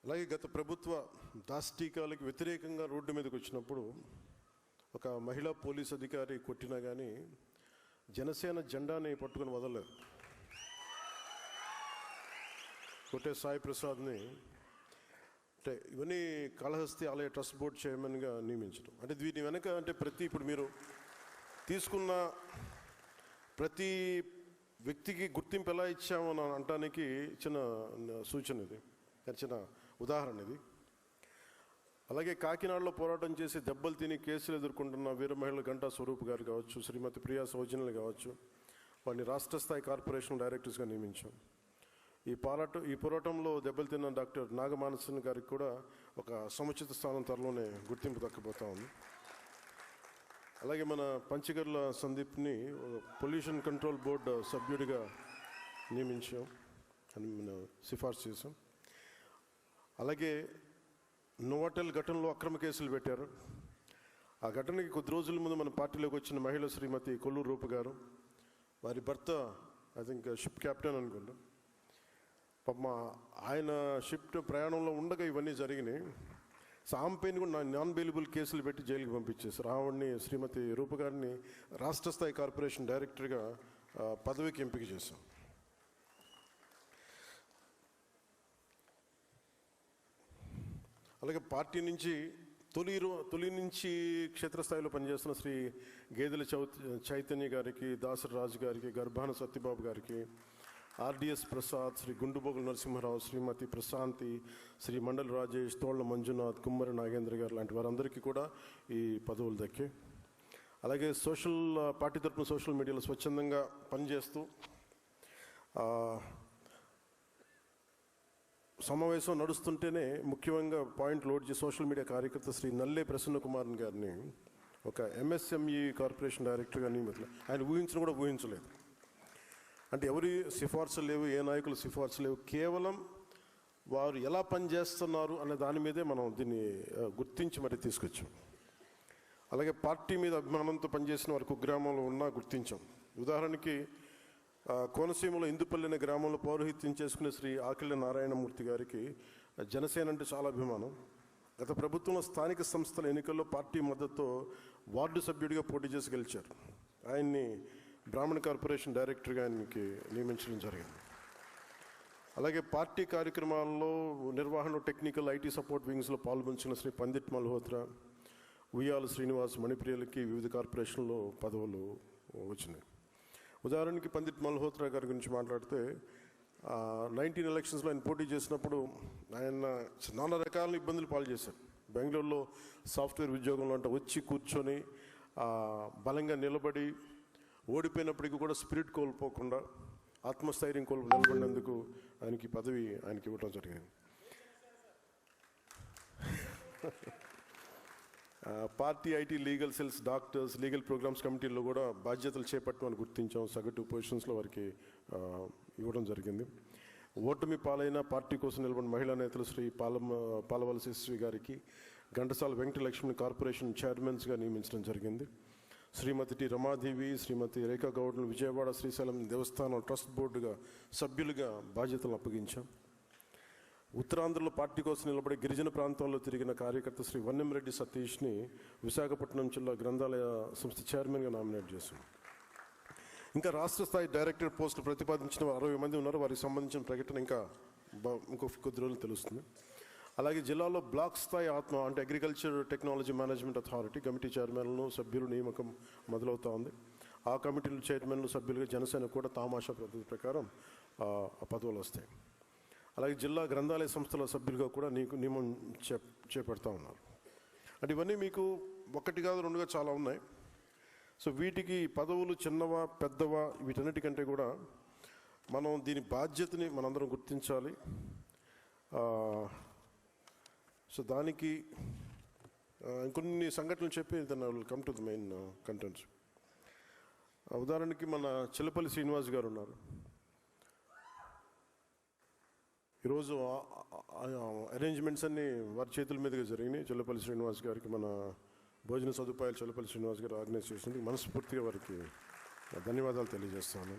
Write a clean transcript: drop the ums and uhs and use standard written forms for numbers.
అలాగే గత ప్రభుత్వ దాష్టీకాలకు వ్యతిరేకంగా రోడ్డు మీదకి వచ్చినప్పుడు ఒక మహిళా పోలీస్ అధికారి కొట్టినా కానీ జనసేన జెండాని పట్టుకొని వదలలేదు. కొట్టే సాయి ప్రసాద్ని అంటే ఇవన్నీ కాళహస్తి ఆలయ ట్రస్ట్ బోర్డు చైర్మన్గా నియమించడం. అంటే దీని వెనక అంటే ఇప్పుడు మీరు తీసుకున్న ప్రతి వ్యక్తికి గుర్తింపు ఎలా ఇచ్చామని అనటానికి చిన్న సూచన ఇది, చిన్న ఉదాహరణ ఇది. అలాగే కాకినాడలో పోరాటం చేసి దెబ్బలు తిని కేసులు ఎదుర్కొంటున్న వీర మహిళ గంటా స్వరూప్ గారు కావచ్చు, శ్రీమతి ప్రియా సౌజన్యలు కావచ్చు, వారిని రాష్ట్ర స్థాయి కార్పొరేషన్ డైరెక్టర్స్గా నియమించాం. ఈ పోరాటంలో దెబ్బలు తిన్న డాక్టర్ నాగమానసన్ గారికి కూడా ఒక సముచిత స్థానం త్వరలోనే గుర్తింపు దక్కబోతా ఉంది. అలాగే మన పంచగర్ల సందీప్ని పొల్యూషన్ కంట్రోల్ బోర్డు సభ్యుడిగా నియమించాం అని మనం సిఫార్సు చేసాం. అలాగే నోవాటెల్ ఘటనలో అక్రమ కేసులు పెట్టారు. ఆ ఘటనకి కొద్ది రోజుల ముందు మన పార్టీలోకి వచ్చిన మహిళ శ్రీమతి కొల్లూరు రూప గారు, వారి భర్త ఐ థింక్ షిప్ క్యాప్టెన్ అనుకుంటాం, పాపం ఆయన షిప్ ప్రయాణంలో ఉండగా ఇవన్నీ జరిగినాయి. సో ఆమె పైన కూడా నాన్ బెయిలబుల్ కేసులు పెట్టి జైలుకి పంపించేశారు. ఆవిడ్ని శ్రీమతి రూప గారిని రాష్ట్ర స్థాయి కార్పొరేషన్ డైరెక్టర్గా పదవికి ఎంపిక చేశాం. అలాగే పార్టీ నుంచి తొలి నుంచి క్షేత్రస్థాయిలో పనిచేస్తున్న శ్రీ గేదెల చైతన్య గారికి, దాసరి రాజు గారికి, గర్భాన సత్యబాబు గారికి, ఆర్డిఎస్ ప్రసాద్, శ్రీ గుండుబోగుల నరసింహారావు, శ్రీమతి ప్రశాంతి, శ్రీ మండల రాజేష్, తోళ్ల మంజునాథ్, కుమ్మరి నాగేంద్ర గారు లాంటి వారందరికీ కూడా ఈ పదవులు దక్కాయి. అలాగే పార్టీ తరపున సోషల్ మీడియాలో స్వచ్ఛందంగా పనిచేస్తూ సమావేశం నడుస్తుంటేనే ముఖ్యంగా పాయింట్ లోడ్ చేసి సోషల్ మీడియా కార్యకర్త శ్రీ నల్లే ప్రసన్న కుమార్ గారిని ఒక ఎంఎస్ఎంఈ కార్పొరేషన్ డైరెక్టర్గా నియమితులు. ఆయన కూడా ఊహించలేదు. అంటే ఎవరి సిఫార్సులు లేవు, ఏ నాయకులు సిఫార్సులు లేవు, కేవలం వారు ఎలా పనిచేస్తున్నారు అనే దాని మీదే మనం దీన్ని గుర్తించి మరి తీసుకొచ్చాం. అలాగే పార్టీ మీద అభిమానంతో పనిచేసిన వారు కుగ్రామంలో ఉన్నా గుర్తించాం. ఉదాహరణకి కోనసీమలో ఇందుపల్లి అనే గ్రామంలో పౌరోహిత్యం చేసుకునే శ్రీ ఆకిళ్ళ నారాయణమూర్తి గారికి జనసేన అంటే చాలా అభిమానం. గత ప్రభుత్వంలో స్థానిక సంస్థల ఎన్నికల్లో పార్టీ మద్దతుతో వార్డు సభ్యుడిగా పోటీ చేసి గెలిచారు. ఆయన్ని బ్రాహ్మణ కార్పొరేషన్ డైరెక్టర్గా ఆయనకి నియమించడం జరిగింది. అలాగే పార్టీ కార్యక్రమాల్లో నిర్వహణ, టెక్నికల్, ఐటీ సపోర్ట్ వింగ్స్లో పాల్గొంచిన శ్రీ పండిట్ మల్హోత్రా, ఉయ్యాల శ్రీనివాస్, మణిప్రియలకి వివిధ కార్పొరేషన్లో పదవులు వచ్చినాయి. ఉదాహరణకి పండిట్ మల్హోత్రా గారి గురించి మాట్లాడితే 19 ఎలక్షన్స్లో ఆయన పోటీ చేసినప్పుడు ఆయన నానా రకాల ఇబ్బందులు పాలు చేశారు. బెంగళూరులో సాఫ్ట్వేర్ ఉద్యోగంలో అంటే వచ్చి కూర్చొని బలంగా నిలబడి ఓడిపోయినప్పటికీ కూడా స్పిరిట్ కోల్పోకుండా ఆత్మస్థైర్యం నిలబడినందుకు ఆయనకి పదవి ఇవ్వడం జరిగింది. Party IT, legal cells, doctors, legal programs కమిటీల్లో కూడా బాధ్యతలు చేపట్టమని గుర్తించాం. సగటు పొజిషన్స్లో వారికి ఇవ్వడం జరిగింది. ఓటమి పాలైన పార్టీ కోసం నిలబడిన మహిళా నేతలు శ్రీ పాలవలసి శ్రీ గారికి ఘంటసాల వెంకటలక్ష్మి కార్పొరేషన్ చైర్మన్స్గా నియమించడం జరిగింది. శ్రీమతి టి రమాదేవి, శ్రీమతి రేఖా గౌడ్ను విజయవాడ శ్రీశైలం దేవస్థానం ట్రస్ట్ బోర్డుగా సభ్యులుగా బాధ్యతలు అప్పగించాం. ఉత్తరాంధ్రలో పార్టీ కోసం నిలబడి గిరిజన ప్రాంతంలో తిరిగిన కార్యకర్త శ్రీ వన్నెంరెడ్డి సతీష్ని విశాఖపట్నం జిల్లా గ్రంథాలయ సంస్థ చైర్మన్గా నామినేట్ చేశాం. ఇంకా రాష్ట్ర స్థాయి డైరెక్టర్ పోస్టులు ప్రతిపాదించిన 60 మంది ఉన్నారు. వారికి సంబంధించిన ప్రకటన ఇంకో కొద్ది రోజులు తెలుస్తుంది. అలాగే జిల్లాలో బ్లాక్ స్థాయి అంటే agriculture technology management authority committee చైర్మన్లు, సభ్యులు నియామకం మొదలవుతూ ఉంది. ఆ కమిటీలు చైర్మన్లు, సభ్యులుగా జనసేన కూడా తామాషా పద్ధతి ప్రకారం ఆ పదవులు వస్తాయి. అలాగే జిల్లా గ్రంథాలయ సంస్థల సభ్యులుగా కూడా నియమం చేపడతా ఉన్నారు. అంటే ఇవన్నీ మీకు ఒకటి కాదు, రెండుగా చాలా ఉన్నాయి. సో వీటికి పదవులు చిన్నవా పెద్దవా వీటన్నిటికంటే కూడా మనం దీని బాధ్యతని మనందరం గుర్తించాలి. సో దానికి ఇంకొన్ని సంఘటనలు చెప్పి then I will come to the main contents. ఉదాహరణకి మన చిల్లపల్లి శ్రీనివాస్ గారు ఉన్నారు. ఈరోజు అరేంజ్మెంట్స్ అన్నీ వారి చేతుల మీదుగా జరిగినాయి. చిల్లపల్లి శ్రీనివాస్ గారికి మన భోజన సదుపాయాలు చిల్లపల్లి శ్రీనివాస్ గారు ఆర్గనైజ్ చేసినందుకు మనస్ఫూర్తిగా వారికి ధన్యవాదాలు తెలియజేస్తాను.